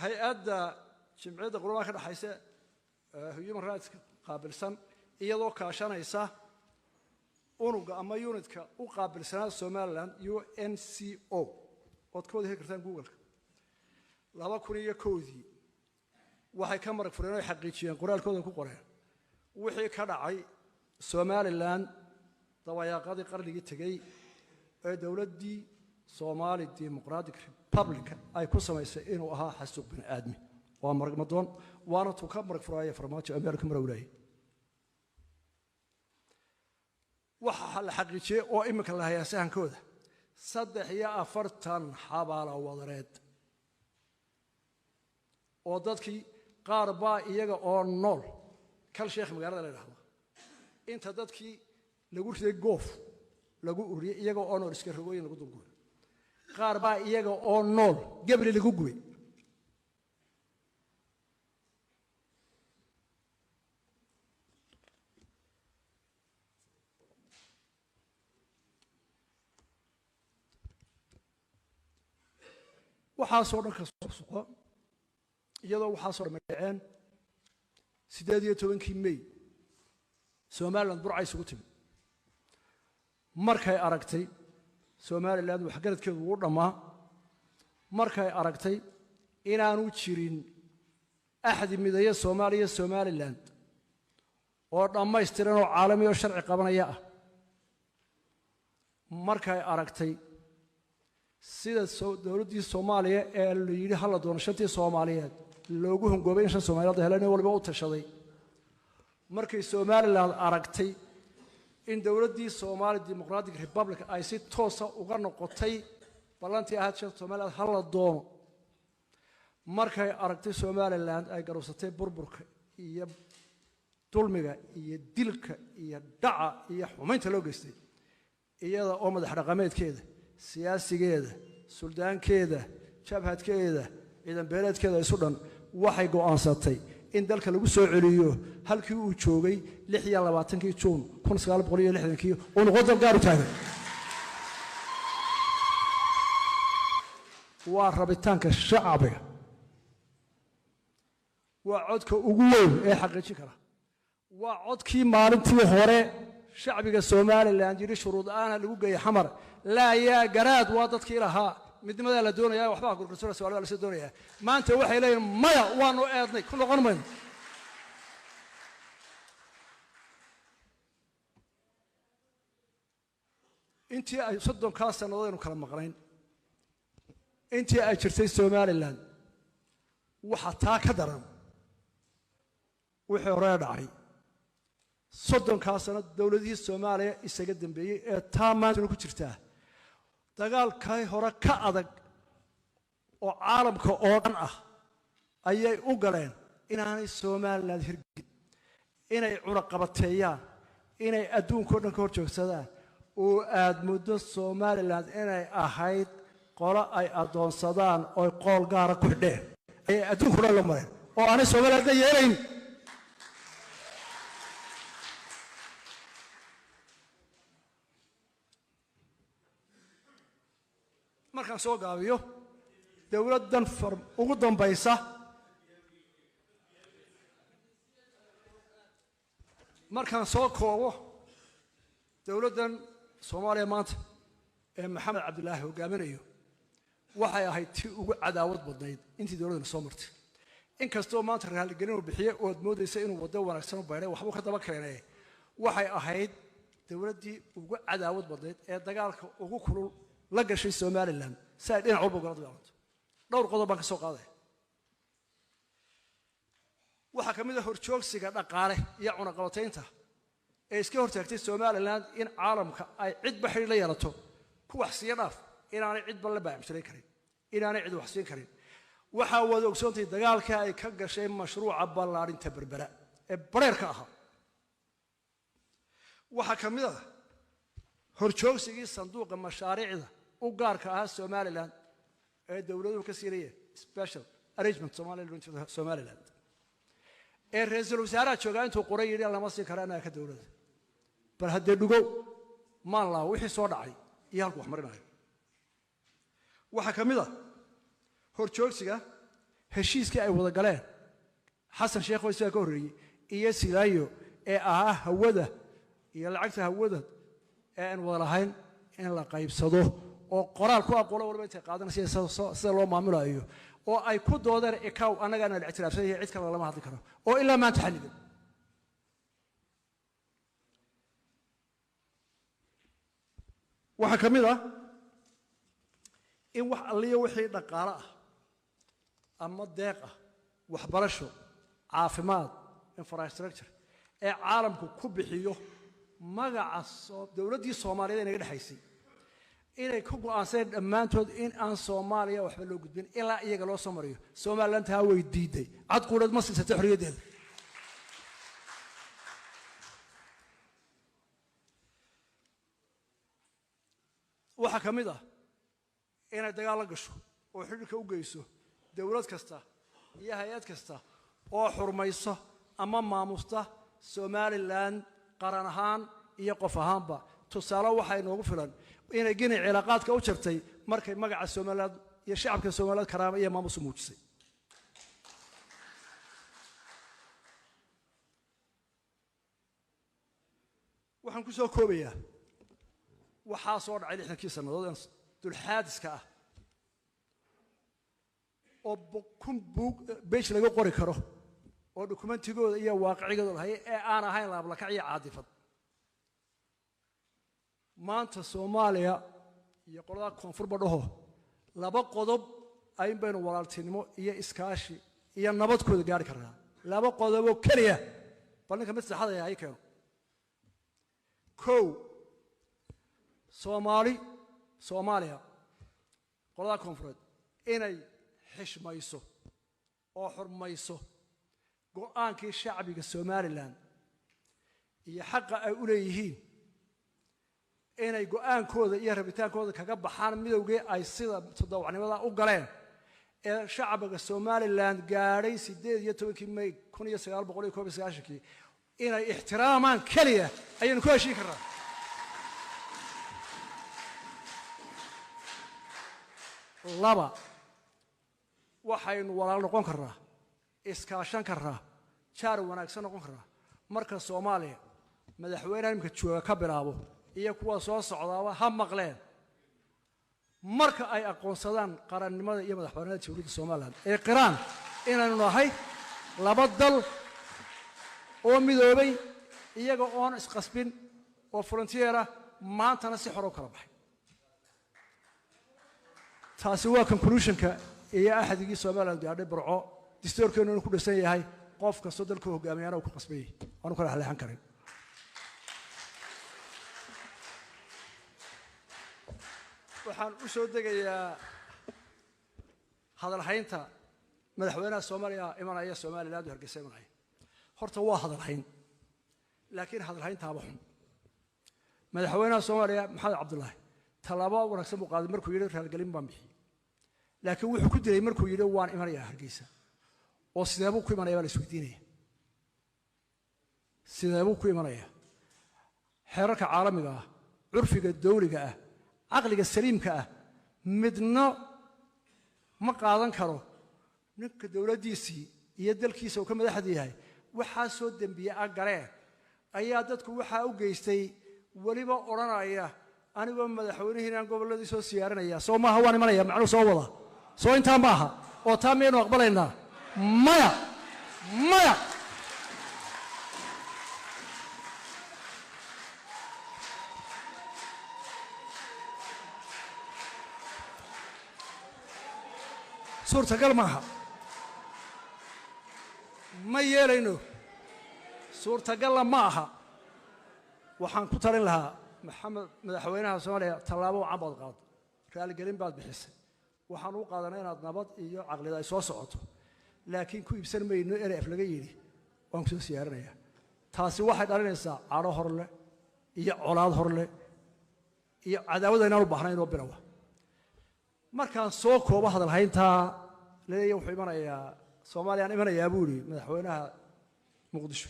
hay-adda jimciyadda qurumaha ka dhaxaysa human rights qaabilsan iyadoo kaashanaysa unuga ama unitka u qaabilsanaa Somaliland UNCO ood ka wada heli kartaan Google-ka 2001 waxay ka marag fureen oo xaqiijiyeen qoraalkooda ku qoreen wixii ka dhacay Somaliland dawayaaqadii qarnigii tagay ee dawladdii Somali Democratic Republic ay ku samaysay inuu ahaa xasuuq bini aadmi waa marag madoon waana tuu ka marag furaya farmaajo Ameerika marawlay waxa la xaqiijiyay oo imika la hayaa sahankooda 43 xabaalo wadareed oo dadkii qaar baa iyaga oo nool kal sheekh magaalada la yiraahdo inta dadkii lagu riday goof lagu uriyay iyaga oo nool iska rogooyin lagu dulgooy qaar baa iyaga oo nool gabri lagu gubay waxaa soo dhanka suuqa iyadoo waxaa soo dhameeyeen 18 May Somaliland burcay isugu timid markay aragtay Somaliland wax garadkeedu ugu dhamaa markay aragtay inaanu jirin axdi midaya Soomaaliya Somaliland oo dhammaystiran oo caalami oo sharci qabanaya ah markay aragtay sida dawladdii Soomaaliya ee la yiri hal doonashatii Soomaaliyeed loogu hongoobay in shan Soomaaliyeed helaan waliba u tashaday markay Somaliland aragtay in dawladdii Somali Democratic Republic ay si toos ah uga noqotay balantii ahayd shan Soomaaliyeed hal doono markay aragtay Somaliland ay garowsatay burburka iyo dulmiga iyo dilka iyo dhaca iyo xumaynta loo geystay iyada oo madax dhaqameedkeeda siyaasigeeda suldaankeeda jabhadkeeda ciidan beeleedkeeda isu dhan waxay go'aansatay in dalka lagu soo celiyo halkii uu joogay 26 Juun 1960 oo noqdo gaar u taagan waa rabitaanka shacbiga waa codka ugu weyn ee xaqiijin kara waa codkii maalintii hore shacbiga Somaliland yiri shuruud aan lagu geeyay xamar la yaa garaad waa dadkii lahaa midnimada la doonaya waxba gurgurtada Soomaaliya la soo doonaya maanta waxay leeyihiin maya waanu eednay ku noqon mayno intii ay 30 sanadood kala maqnayn intii ay jirtay Somaliland waxa taa ka daran wixii hore dhacay 30 sano dawladii Soomaaliya isaga dambeeyay ee taa maanta ku jirta dagaalkay hore ka adag oo caalamka oo dhan ah ayay u galeen inaanay Somaliland hirgin inay cunaqabateeyaan inay adduunka dhan ka hor joogsadaan oo aad muddo Somaliland inay ahayd qolo ay adoonsadaan oo qool gaar ah ku xidheen ay adduunka dhan la mareen oo aanay Somaliland yeelayn markaan soo gaabiyo dawladdan ugu dambaysa markaan soo koobo dawladdan Soomaaliya maanta ee Maxamed Cabdullaahi hogaaminayo waxay ahayd tii ugu cadaawad badnayd intii dawladdan soo martay inkastoo maanta raali gelin uu bixiyay oo moodaysa inuu wado wanaagsan u baydhay waxba ka daba keenay waxay ahayd dawladdii ugu cadaawad badnayd ee dagaalka ugu kulul la gashay Somaliland say dhinac walba uga dagaalanto dhowr qodob baan ka soo qaaday waxa kamid ah horjoogsiga dhaqaale iyo cunaqabataynta ee iska hortaagtay Somaliland in caalamka ay cid baxay la yeelato ku wax siya dhaaf inaanay cid bal la baabshay karin inaanay cid wax siin karin waxa wada ogsoontay dagaalka ay ka gashay mashruuca ballaarinta berbera ee bareerka ahaa waxa kamid ah horjoogsigii sanduuqa mashaariicda u gaarka ah Somaliland ee dawladuhu ka siirayeen special arrangement Somaliland ee ra'iisul wasaaraha joogaa intuu qoray yiri lama siin karana ka dawladda bal hadee dhugo maan la wixii soo dhacay iyo halku wax marinayo waxa kamid ah horjoogsiga heshiiskii ay wada galeen xasan sheekh oo isaga ka horreeyey iyo silaayo ee ahaa hawada iyo lacagta hawada ee aan wada lahayn in la qaybsado oo qoraal ku aqoolo walba intay qaadanaysa sida loo maamulayo oo ay ku doodeen ikaw annagana la ictiraafsan yahay cid kale lama hadli karo oo ilaa maanta xaniban waxa kamid ah in wax alliyo wixii dhaqaale ah ama deeq ah waxbarasho caafimaad infrastructure ee caalamku ku bixiyo magaca dawladdii Soomaaliyeed ee naga dhaxaysay inay ku go'aansadeen dhammaantood in aan Soomaaliya waxba loo gudbin ilaa iyaga loo soo mariyo Soomaaliland taa way diiday cad quudad ma siisatay xorriyadeeda waxa kamid ah inay dagaal la gasho oo xidhiidhka u geyso dawlad kasta iyo hay'ad kasta oo xurmayso ama maamusta Somaliland qaran ahaan iyo qof ahaanba tusaale waxa inoogu filan inay gini cilaaqaadka u jirtay markay magaca Somaliland iyo shacabka Somaliland karaama iyo maamus muujisay waxaan ku soo koobayaa waxaa soo dhacay 60 sanadood dul xaadiska ah oo kun buug beej laga qori karo oo dokumentigooda iyo waaqicigooda lahayd ee aan ahayn laab kac iyo caadifad maanta Soomaaliya iyo qolada koonfur badhaho laba qodob ay baynu walaaltinimo iyo iskaashi iyo nabadkooda gaari karnaa laba qodob oo kaliya balanka mid saxada ay keeno Soomaaliya qolada koonfureed inay xishmayso oo xurmayso go'aankii shacbiga Somaliland iyo xaqa ay u leeyihiin inay go'aankooda iyo rabitaankooda kaga baxaan midowgii ay sida toddobaadnimada u galeen ee shacbiga Somaliland gaaray 18 May 1991 inay ixtiraamaan kaliya ayaynu ku heshiin karnaa laba waxaynu walaal noqon karnaa iskaashan karnaa jaar wanaagsan noqon karnaa marka Soomaaliya madaxweynaha imka jooga ka bilaabo iyo kuwa soo socdaaba ha maqleen marka ay aqoonsadaan qarannimada iyo madaxbannaanida dawladda Soomaaliland ee qiraan inaanu nahay laba dal oo midoobay iyaga oon isqasbin oo frontier ah maantana si xor u kala baxay taasi waa conclusionka iyo axadigi Soomaaliland gaadhay barco distoorkeenu inuu ku dhisan yahay qof kasta dalka hogaamiyana uu ku qasbay aanu kala xaleexan karin waxaan u soo degayaa hadal haynta madaxweynaha Soomaaliya imanaya Soomaaliland hargeysa imanaya horta waa hadal hayn laakiin hadal haynta haba xun madaxweynaha Soomaaliya Maxamed Cabdullaahi talaabo wanaagsan buu qaaday markuu yiri raalgelin baan bixiyay laakiin wuxuu ku diray markuu yiri waan imanayaa hargeysa oo sideebuu ku imanayaa la isweydiinaya sideebuu ku imanayaa xeerarka caalamiga ah curfiga dawliga ah aqliga saliimka ah midna ma qaadan karo ninka dawladdiisii iyo dalkiisa uu ka madaxda yahay waxa soo dambiya galeen ayaa dadku waxa u geystay waliba oranaya anigoo madaxweynaha gobolladii soo siyaarinaya soo maaha waan imanaya macnu soo wada soo inta maaha oo taameen aqbalaynaa maya suurtagal maaha ma yeelayno suurtagal ma aha waxaan ku talin lahaa maxamed madaxweynaha Soomaaliya talaabo cabad qaad raalgelin baad bixisay waxaan u qaadanay inaad nabad iyo aqlida ay soo socoto laakiin ku iibsan mayno erf laga yiri waan soo siyaarinaya taasi waxay dhalinaysaa caro horle iyo colaad horle iyo cadaawad inaan u baahnayn oo bilaw markaan soo koobo hadal haynta leeyahay wuxuu imanayaa Soomaaliya imanayaa buuri madaxweynaha Muqdisho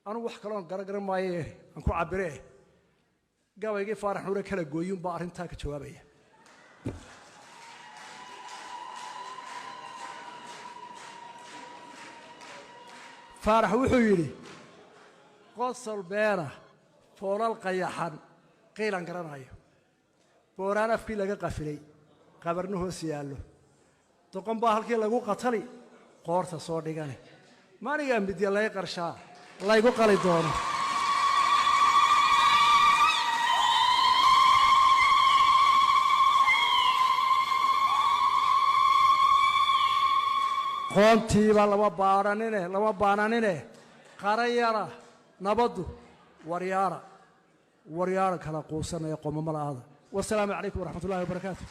anu wax kale oo garagaran maaye aan ku cabiree gabayga Faarax Nuure kala gooyin baa arinta ka jawaabaya faarax wuxuu yidhi qosol beena foolal qayaxan qiilan garanayo booraan afkii laga qafilay qabarna hoos yaallo doqon baa halkii lagu qatali qoorta soo dhigane maanigaa midya lay qarshaa laygu qali doono qoontiiba lama baananine qarayara nabaddu waryaara kala quusanaya qomamalaada wasalaamu calaykum waraxmat ullahi wabarakaatu